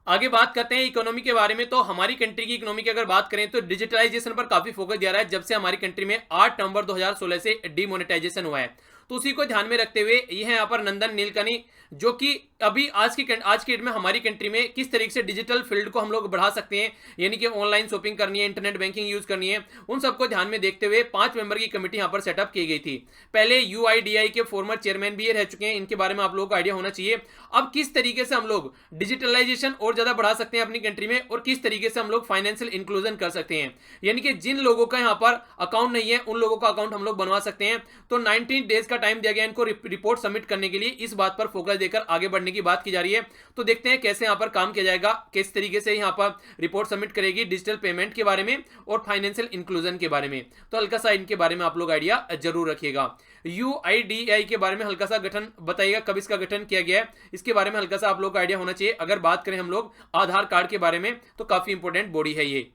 आगे बात करते हैं इकोनॉमी के बारे में। तो हमारी कंट्री की इकोनॉमी की अगर बात करें तो डिजिटलाइजेशन पर काफी फोकस दिया रहा है जब से हमारी कंट्री में 8 नवंबर 2016 से डीमोनेटाइजेशन हुआ है। तो उसी को ध्यान में रखते हुए ये है यहाँ पर नंदन नीलकनी, जो कि अभी आज की डेट में हमारी कंट्री में किस तरीके से डिजिटल फील्ड को हम लोग बढ़ा सकते हैं, यानी कि ऑनलाइन शॉपिंग करनी है, इंटरनेट बैंकिंग यूज करनी है, उन सबको ध्यान में देखते हुए 5 मेंबर की कमेटी यहाँ पर सेटअप की गई थी। पहले UIDAI के फॉर्मर चेयरमैन भी ये रह चुके हैं, इनके बारे में आप लोगों को आइडिया होना चाहिए। अब किस तरीके से हम लोग डिजिटलाइजेशन और ज्यादा बढ़ा सकते हैं अपनी कंट्री में, और किस तरीके से हम लोग फाइनेंशियल इंक्लूजन कर सकते हैं, यानी कि जिन लोगों का यहाँ पर अकाउंट नहीं है उन लोगों का अकाउंट हम लोग बनवा सकते हैं। तो 19 डेज का टाइम दिया गया इनको रिपोर्ट सबमिट करने के लिए। इस बात पर फोकस देकर आगे बढ़ने की बात की जा रही है। तो देखते हैं कैसे यहां पर काम किया जाएगा, किस तरीके से यहां पर रिपोर्ट सबमिट करेगी डिजिटल पेमेंट के बारे में और फाइनेंशियल इंक्लूजन के बारे में। तो हल्का सा इनके बारे में आप लोग आइडिया जरूर रखिएगा। UIDAI के बारे में हल्का सा गठन बताइएगा, कब इसका गठन किया गया है, इसके बारे में हल्का सा आप लोग को आइडिया होना चाहिए। अगर बात करें हम लोग आधार कार्ड के बारे में तो काफी इंपॉर्टेंट बॉडी है ये।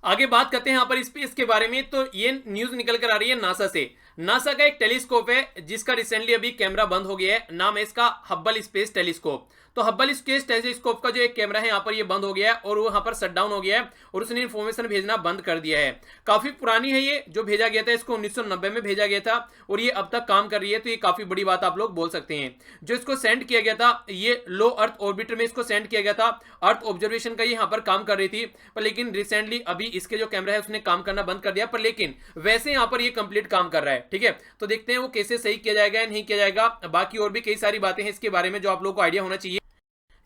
आगे बात करते हैं यहाँ पर स्पेस के बारे में। तो ये न्यूज निकल कर आ रही है नासा से। नासा का एक टेलीस्कोप है जिसका रिसेंटली अभी कैमरा बंद हो गया है, नाम है इसका हब्बल स्पेस टेलीस्कोप। तो हब्बल स्पेस टेलीस्कोप का जो एक कैमरा है यहाँ पर ये बंद हो गया है और वो यहाँ पर शट डाउन हो गया है और उसने इन्फॉर्मेशन भेजना बंद कर दिया है। काफी पुरानी है ये, जो भेजा गया था इसको 1990 में भेजा गया था और ये अब तक काम कर रही है। तो ये काफी बड़ी बात आप लोग बोल सकते हैं। जो इसको सेंड किया गया था ये लो अर्थ ऑर्बिटर में इसको सेंड किया गया था, अर्थ ऑब्जर्वेशन का ये यहाँ पर काम कर रही थी। पर लेकिन रिसेंटली अभी इसके जो कैमरा है उसने काम करना बंद कर दिया, पर लेकिन वैसे यहाँ पर ये कंप्लीट काम कर रहा है। ठीक है, तो देखते हैं वो कैसे सही किया जाएगा या नहीं किया जाएगा। बाकी और भी कई सारी बातें हैं इसके बारे में जो आप लोगों को आइडिया होना चाहिए।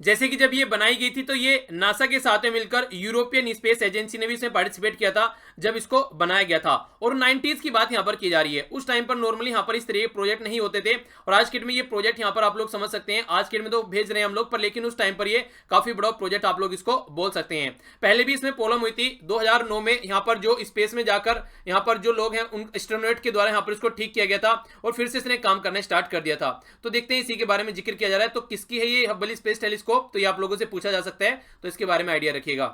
जैसे कि जब ये बनाई गई थी तो ये नासा के साथ में मिलकर यूरोपियन स्पेस एजेंसी ने भी इसमें पार्टिसिपेट किया था जब इसको बनाया गया था। और 90s की बात यहाँ पर की जा रही है। उस टाइम पर नॉर्मली यहाँ पर इस तरह के प्रोजेक्ट नहीं होते थे और आज के डेट में ये प्रोजेक्ट यहाँ पर आप लोग समझ सकते हैं। आज के डेट में तो भेज रहे हैं हम लोग, पर लेकिन उस टाइम पर ये काफी बड़ा प्रोजेक्ट आप लोग इसको बोल सकते हैं। पहले भी इसमें प्रॉब्लम हुई थी 2009 में, यहाँ पर जो स्पेस में जाकर यहाँ पर जो लोग हैं उन एस्ट्रोनॉट के द्वारा यहाँ पर इसको ठीक किया गया था और फिर से इसने काम करना स्टार्ट कर दिया था। तो देखते हैं इसी के बारे में जिक्र किया जा रहा है। तो किसकी है ये हब्बल स्पेस टेलीस्कोप, तो ये आप लोगों से पूछा जा सकता है, तो इसके बारे में आइडिया रखिएगा।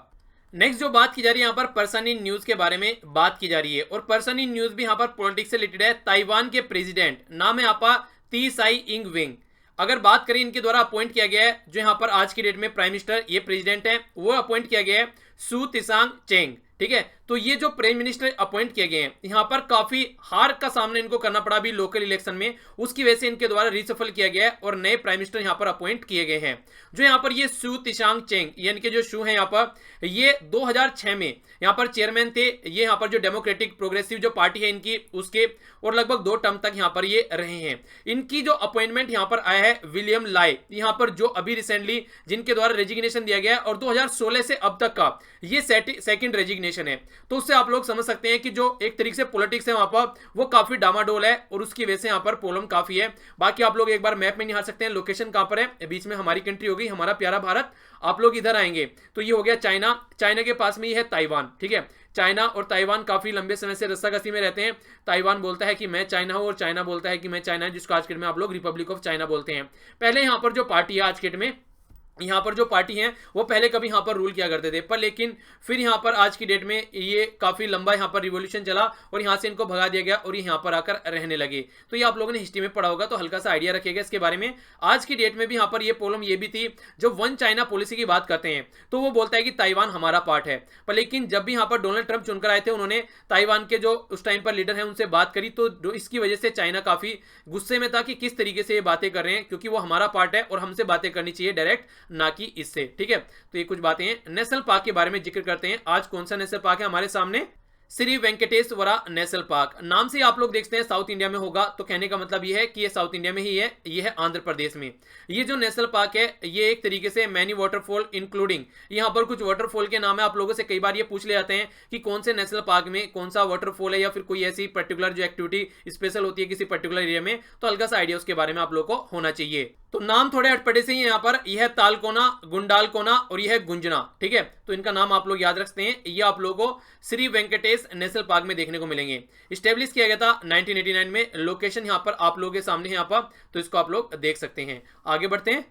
नेक्स्ट जो बात की जा रही है यहाँ पर पर्सन इन न्यूज के बारे में बात की जा रही है और पर्सन इन न्यूज भी यहाँ पर पॉलिटिक्स से रिलेटेड है। ताइवान के प्रेसिडेंट नाम है यहाँ पर ती साई इंग वेंग। अगर बात करें इनके द्वारा अपॉइंट किया गया है, जो यहाँ पर आज की डेट में प्राइम मिनिस्टर ये प्रेसिडेंट है, वो अपॉइंट किया गया है सू तिसांग चेंग। ठीक है, तो ये जो प्राइम मिनिस्टर अपॉइंट किए गए हैं यहाँ पर काफी हार का सामना इनको करना पड़ा अभी लोकल इलेक्शन में, उसकी वजह से इनके द्वारा रिसफल किया गया है और नए प्राइम मिनिस्टर यहाँ पर अपॉइंट किए गए हैं। जो यहाँ पर ये सू तिसांग चेंग यानी कि जो शू है यहाँ पर ये 2006 में यहाँ पर चेयरमैन थे। ये यहाँ पर जो डेमोक्रेटिक प्रोग्रेसिव जो पार्टी है इनकी उसके, और लगभग 2 टर्म तक यहाँ पर ये रहे हैं। इनकी जो अपॉइंटमेंट यहाँ पर आया है विलियम लाई, यहाँ पर जो अभी रिसेंटली जिनके द्वारा रेजिग्नेशन दिया गया है और 2016 से अब तक का ये सेकंड रेजिग्नेशन है। तो उससे आप लोग समझ सकते हैं कि जो एक तरीके से पॉलिटिक्स है वहां पर वो काफी डामाडोल है और उसकी वजह से यहाँ पर प्रॉब्लम काफी है। बाकी आप लोग एक बार मैप में निहार सकते हैं लोकेशन कहां पर है। बीच में हमारी कंट्री होगी, हमारा प्यारा भारत। आप लोग इधर आएंगे तो ये हो गया चाइना, चाइना के पास में ये है ताइवान। ठीक है, चाइना और ताइवान काफी लंबे समय से रस्साकसी में रहते हैं। ताइवान बोलता है कि मैं चाइना हूं और चाइना बोलता है कि मैं चाइना, जिसको आज के डेट में आप लोग रिपब्लिक ऑफ चाइना बोलते हैं। पहले यहाँ पर जो पार्टी है आज के डेट में, यहाँ पर जो पार्टी है वो पहले कभी यहाँ पर रूल किया करते थे, पर लेकिन फिर यहाँ पर आज की डेट में ये काफी लंबा यहाँ पर रिवॉल्यूशन चला और यहाँ से इनको भगा दिया गया और ये यहाँ पर आकर रहने लगे। तो ये आप लोगों ने हिस्ट्री में पढ़ा होगा, तो हल्का सा आइडिया रखिएगा इसके बारे में। आज की डेट में भी यहाँ पर ये प्रॉब्लम ये भी थी, जब वन चाइना पॉलिसी की बात करते हैं तो वो बोलता है कि ताइवान हमारा पार्ट है, पर लेकिन जब भी यहाँ पर डोनाल्ड ट्रंप चुनकर आए थे, उन्होंने ताइवान के जो उस टाइम पर लीडर है उनसे बात करी, तो इसकी वजह से चाइना काफी गुस्से में था कि किस तरीके से ये बातें कर रहे हैं, क्योंकि वो हमारा पार्ट है और हमसे बातें करनी चाहिए डायरेक्ट, ना कि इससे। ठीक है, तो ये कुछ बातें हैं। नेशनल पार्क के बारे में जिक्र करते हैं। आज कौन सा नेशनल पार्क है हमारे सामने? Shri Venkateswara National Park. नाम से आप लोग देखते हैं साउथ इंडिया में होगा, तो कहने का मतलब ये है कि ये साउथ इंडिया में ही है, ये है आंध्र प्रदेश में। ये जो नेशनल पार्क है ये एक तरीके से मैनी वाटरफॉल इंक्लूडिंग, यहाँ पर कुछ वाटरफॉल के नाम है। आप लोगों से कई बार ये पूछ ले जाते हैं कि कौन से नेशनल पार्क में कौन सा वाटरफॉल है या फिर कोई ऐसी पर्टिकुलर जो एक्टिविटी स्पेशल होती है किसी पर्टिकुलर एरिया में, तो हल्का सा आइडिया उसके बारे में आप लोग को होना चाहिए। तो नाम थोड़े अटपटे से ही यहाँ पर, यह है तालकोना, गुंडालकोना और यह है गुंजना। ठीक है, तो इनका नाम आप लोग याद रखते हैं। ये आप लोगों को श्री वेंकटेश नेशनल पार्क में देखने को मिलेंगे। स्टेब्लिश किया गया था 1989 में। लोकेशन यहाँ पर आप लोगों के सामने है यहाँ पर, तो इसको आप लोग देख सकते हैं। आगे बढ़ते हैं,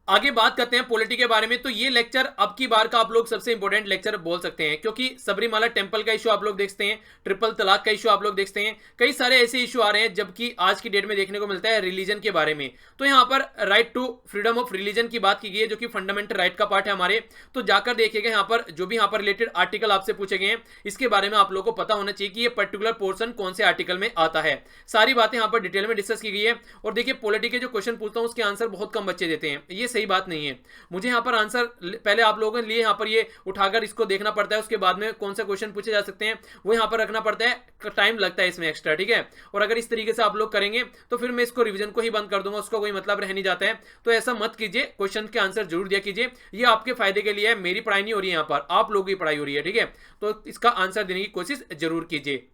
आगे बात करते हैं पॉलिटी के बारे में। तो ये लेक्चर अब की बार का आप लोग सबसे इंपॉर्टेंट लेक्चर बोल सकते हैं, क्योंकि सबरीमाला टेंपल का इशू आप लोग देखते हैं, ट्रिपल तलाक का इशू आप लोग देखते हैं, कई सारे ऐसे इशू आ रहे हैं, जबकि आज की डेट में देखने को मिलता है रिलीजन के बारे में। तो यहाँ पर right to freedom of religion की बात की गई है, जो कि फंडामेंटल राइट का पार्ट है हमारे। तो जाकर देखिएगा यहाँ पर जो भी यहाँ पर रिलेटेड आर्टिकल आपसे पूछे गए हैं, इसके बारे में आप लोग को पता होना चाहिए कि ये पर्टिकुलर पोर्सन कौन से आर्टिकल में आता है। सारी बातें यहाँ पर डिटेल में डिस्कस की गई है। और देखिए पॉलिटी के जो क्वेश्चन पूछता हूँ उसके आंसर बहुत कम बच्चे देते हैं, ये सही बात नहीं है। मुझे यहाँ पर आंसर पहले आप लोगों के लिए यहाँ पर ये उठाकर इसको देखना पड़ता है, उसके बाद में कौन सा क्वेश्चन पूछे जा सकते हैं वो यहाँ पर रखना पड़ता है, टाइम लगता है इसमें एक्स्ट्रा। ठीक है, और अगर इस तरीके से आप लोग करेंगे तो फिर मैं इसको रिवीजन को ही बंद कर दूंगा, उसका कोई मतलब रह नहीं जाता है। तो ऐसा मत कीजिए, क्वेश्चन के आंसर जरूर दिया कीजिए, ये आपके फायदे के लिए है, मेरी पढ़ाई नहीं हो रही है यहाँ पर, आप लोगों की पढ़ाई हो रही है। ठीक है, तो इसका आंसर देने की कोशिश जरूर कीजिए।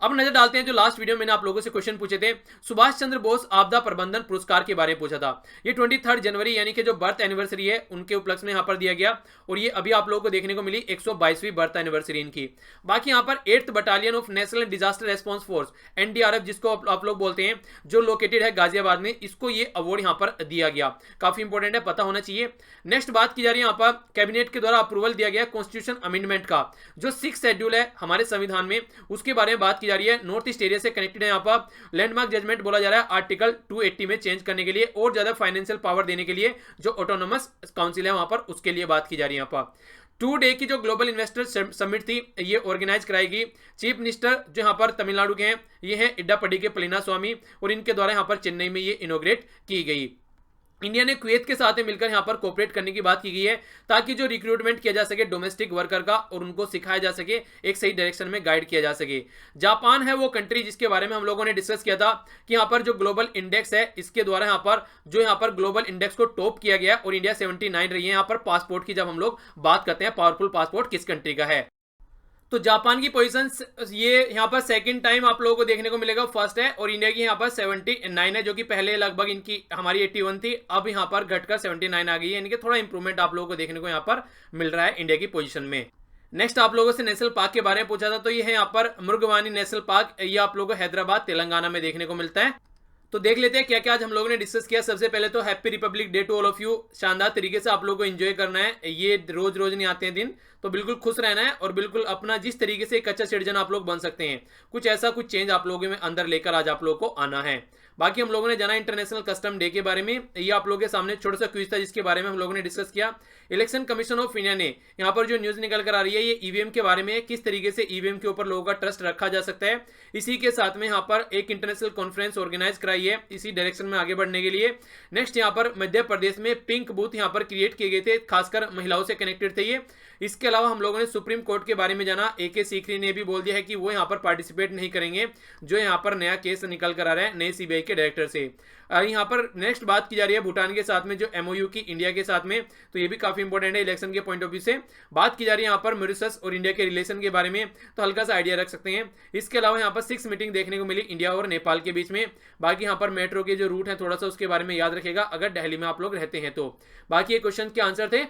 अब नजर डालते हैं जो लास्ट वीडियो में मैंने आप लोगों से क्वेश्चन पूछे थे, सुभाष चंद्र बोस आपदा प्रबंधन पुरस्कार के बारे में पूछा था। ये 23 जनवरी यानी कि जो बर्थ एनिवर्सरी है उनके उपलक्ष्य में यहाँ पर दिया गया, और ये अभी आप लोगों को देखने को मिली 122वीं बर्थ एनिवर्सरी इनकी। बाकी यहाँ पर 8th battalion of national disaster response force NDRF, जिसको आप लोग बोलते हैं, जो लोकेटेड है गाजियाबाद में, इसको ये अवार्ड यहाँ पर दिया गया। काफी इंपॉर्टेंट है, पता होना चाहिए। नेक्स्ट बात की जा रही है यहाँ पर कैबिनेट के द्वारा अप्रूवल दिया गया कॉन्स्टिट्यूशन अमेंडमेंट का, जो 6th शेड्यूल है हमारे संविधान में, उसके बारे में बात की जा रही है। नॉर्थ ईस्ट एरिया से कनेक्टेड है, यहाँ पर लैंडमार्क जजमेंट बोला जा रहा है आर्टिकल 280 में चेंज करने के लिए और ज्यादा फाइनेंशियल पावर देने के लिए, जो ऑटोनोमस काउंसिल है वहां पर, उसके लिए बात की जा रही है। यहाँ पर 2 डे की जो ग्लोबल इन्वेस्टर समिट थी ये ऑर्गेनाइज कराएगी। चीफ मिनिस्टर जो यहाँ पर तमिलनाडु के हैं ये हैं इड्डापड्डी के पళनिस्वामी, और इनके द्वारा यहाँ पर चेन्नई में ये इनोग्रेट की गई। इंडिया ने कुवैत के साथ मिलकर यहाँ पर कोऑपरेट करने की बात की गई है, ताकि जो रिक्रूटमेंट किया जा सके डोमेस्टिक वर्कर का और उनको सिखाया जा सके, एक सही डायरेक्शन में गाइड किया जा सके। जापान है वो कंट्री जिसके बारे में हम लोगों ने डिस्कस किया था कि यहाँ पर जो ग्लोबल इंडेक्स है इसके द्वारा यहाँ पर ग्लोबल इंडेक्स को टॉप किया गया और इंडिया 79 रही है यहाँ पर पासपोर्ट की। जब हम लोग बात करते हैं पावरफुल पासपोर्ट किस कंट्री का है, तो जापान की पोजीशन ये यहाँ पर सेकंड टाइम आप लोगों को देखने को मिलेगा, फर्स्ट है, और इंडिया की यहाँ पर 79 है, जो कि पहले लगभग इनकी हमारी 81 थी, अब यहाँ पर घटकर 79 आ गई है। इनके थोड़ा इंप्रूवमेंट आप लोगों को देखने को यहाँ पर मिल रहा है इंडिया की पोजीशन में। नेक्स्ट आप लोगों से नेशनल पार्क के बारे में पूछा था, तो ये है यहाँ पर मुर्गवानी नेशनल पार्क, ये आप लोगों को हैदराबाद तेलंगाना में देखने को मिलता है। तो देख लेते हैं क्या क्या आज हम लोगों ने डिस्कस किया। सबसे पहले तो happy Republic Day to all of you. शानदार तरीके से आप लोगों को एंजॉय करना है, ये रोज रोज नहीं आते हैं दिन, तो बिल्कुल खुश रहना है और बिल्कुल अपना जिस तरीके से एक अच्छा सिटीजन आप लोग बन सकते हैं, कुछ ऐसा कुछ चेंज आप लोगों में अंदर लेकर आज आप लोगों को आना है। बाकी हम लोगों ने जाना इंटरनेशनल कस्टम डे के बारे में, ये आप लोगों के सामने छोटा सा क्विज था जिसके बारे में हम लोगों ने डिस्कस किया। इलेक्शन कमीशन ऑफ इंडिया ने यहाँ पर जो न्यूज निकल कर आ रही है ये ईवीएम के बारे में, किस तरीके से ईवीएम के ऊपर लोगों का ट्रस्ट रखा जा सकता है। इसी के साथ में यहाँ पर एक इंटरनेशनल कॉन्फ्रेंस ऑर्गेनाइज कराई है इसी डायरेक्शन में आगे बढ़ने के लिए। नेक्स्ट यहाँ पर मध्य प्रदेश में पिंक बूथ यहाँ पर क्रिएट किए गए थे, खासकर महिलाओं से कनेक्टेड थे ये। इसके अलावा हम लोगों ने सुप्रीम कोर्ट के बारे में जाना। AK सीकरी ने भी बोल दिया है कि वो यहाँ पर पार्टिसिपेट नहीं करेंगे, जो यहाँ पर नया केस निकल कर आ रहा है नए CBI के डायरेक्टर से। यहाँ पर नेक्स्ट बात की जा रही है भूटान के साथ में जो MOU की इंडिया के साथ में, तो ये भी काफी इंपॉर्टेंट है इलेक्शन के पॉइंट ऑफ व्यू से। बात की जा रही है यहाँ पर मॉरिशस और इंडिया के रिलेशन के बारे में, तो हल्का सा आइडिया रख सकते हैं। इसके अलावा यहाँ पर 6 मीटिंग देखने को मिली इंडिया और नेपाल के बीच में। बाकी यहाँ पर मेट्रो के जो रूट है थोड़ा सा उसके बारे में याद रखेगा अगर दिल्ली में आप लोग रहते हैं तो। बाकी ये क्वेश्चन के आंसर थे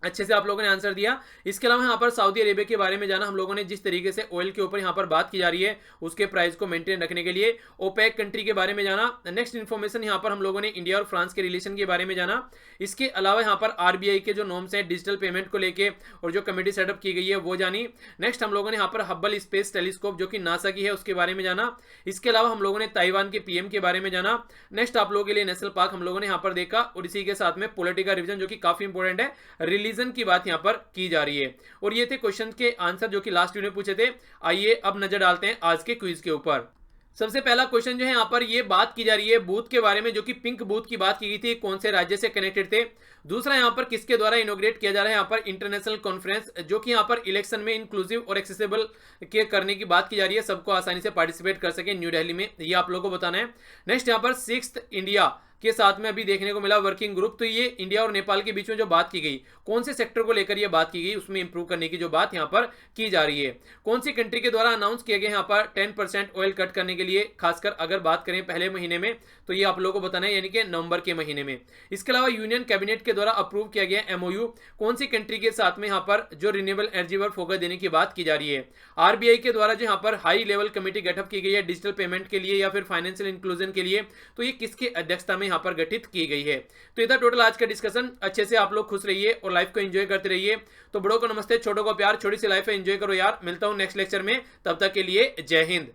अच्छे से आप लोगों ने आंसर दिया। इसके अलावा यहाँ पर सऊदी अरेबिया के बारे में जाना हम लोगों ने, जिस तरीके से ऑयल के ऊपर यहाँ पर बात की जा रही है उसके प्राइस को मेंटेन रखने के लिए। ओपेक कंट्री के बारे में जाना। नेक्स्ट इन्फॉर्मेशन यहाँ पर हम लोगों ने इंडिया और फ्रांस के रिलेशन के बारे में जाना। इसके अलावा यहाँ पर आरबीआई के जो नॉर्म्स हैं डिजिटल पेमेंट को लेके और जो कमेटी सेटअप की गई है वो जानी। नेक्स्ट हम लोगों ने यहाँ पर हब्बल स्पेस टेलीस्कोप जो कि नासा की है उसके बारे में जाना। इसके अलावा हम लोगों ने ताइवान के पीएम के बारे में जाना। नेक्स्ट आप लोगों के लिए नेशनल पार्क हम लोगों ने यहाँ पर देखा, और इसी के साथ में पॉलिटिकल रिवीजन जो कि काफी इंपॉर्टेंट है, रिलीजन की बात यहाँ पर की जा रही है। और ये थे क्वेश्चन के आंसर जो कि लास्ट वीडियो में पूछे थे। आइए अब नजर डालते हैं आज के क्विज के ऊपर। सबसे पहला क्वेश्चन जो है यहाँ पर ये बात की जा रही है बूथ के बारे में, जो कि पिंक बूथ की बात की गई थी, कौन से राज्य से कनेक्टेड थे। दूसरा यहाँ पर किसके द्वारा इनोग्रेट किया जा रहा है, यहाँ पर इंटरनेशनल कॉन्फ्रेंस जो कि यहाँ पर इलेक्शन में इंक्लूसिव और एक्सेसिबल के करने की बात की जा रही है, सबको आसानी से पार्टिसिपेट कर सके न्यू दिल्ली में, ये आप लोगों को बताना है। नेक्स्ट यहाँ पर 6th इंडिया के साथ में अभी देखने को मिला वर्किंग ग्रुप, तो ये इंडिया और नेपाल के बीच में जो बात की गई, कौन से सेक्टर को लेकर ये बात की गई, उसमें इंप्रूव करने की जो बात यहाँ पर की जा रही है। कौन सी कंट्री के द्वारा अनाउंस किया गया यहाँ पर 10% ऑयल कट करने के लिए, खासकर अगर बात करें पहले महीने में, तो ये आप लोगों को बताना है, यानी कि नवंबर के महीने में। इसके अलावा यूनियन कैबिनेट के द्वारा अप्रूव किया गया एमओयू, कौन सी कंट्री के साथ में यहाँ पर जो रिन्यूएबल एनर्जी पर फोकस देने की बात की जा रही है। आरबीआई के द्वारा जो यहाँ पर हाई लेवल कमेटी गठन की गई है डिजिटल पेमेंट के लिए या फिर फाइनेंशियल इंक्लूजन के लिए, तो ये किसकी अध्यक्षता में यहाँ पर गठित की गई है। तो ये था टोटल आज का डिस्कशन। अच्छे से आप लोग खुश रहिए और लाइफ को एंजॉय करते रहिए। तो बड़ों को नमस्ते, छोटों को प्यार, छोटी सी लाइफ एंजॉय करो यार। मिलता हूं नेक्स्ट लेक्चर में, तब तक के लिए जय हिंद।